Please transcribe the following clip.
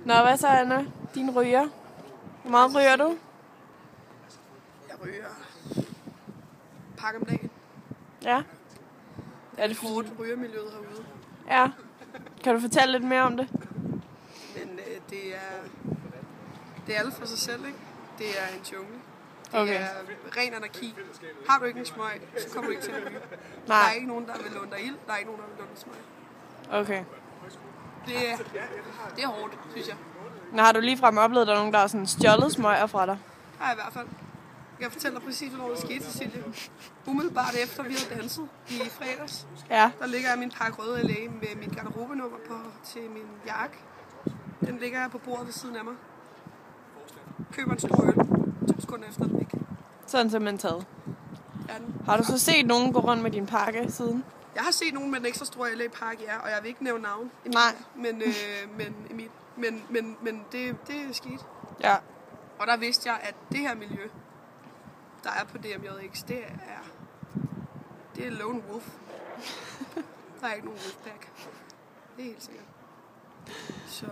Nå, hvad så, Anna? Din ryger? Hvor meget ryger du? Jeg ryger pakke om dagen. Ja. Er det hårdt rygermiljøet herude. Ja. Kan du fortælle lidt mere om det? Men det er alt for sig selv, ikke? Det er en jungle. Det er ren anarki. Har du ikke en smøg, så kommer du ikke til at ryge. Der er ikke nogen, der vil låne dig ild. Der er ikke nogen, der vil låne dig smøg. Okay. Det er hårdt, synes jeg. Men har du ligefrem oplevet, at der er nogen, der har sådan stjålet smøger fra dig? Det har jeg i hvert fald. Jeg kan fortælle dig præcis, hvornår det skete, Cecilie. Umiddelbart efter vi havde danset i fredags, der ligger jeg min pakke røde LA med mit garderobenummer til min jakke. Den ligger jeg på bordet ved siden af mig. Køber en stor øl. 2 sekunder efter den væk. Sådan simpelthen taget. Ja, har du så set nogen gå rundt med din pakke siden? Jeg har set nogen med en ekstra stor LA-pakke, ja, og jeg vil ikke nævne navn. Nej. Men det er skidt. Ja. Og der vidste jeg, at det her miljø, der er på DMJX, det er lone wolf. Der er ikke nogen wolfpack. Det er helt sikkert. Så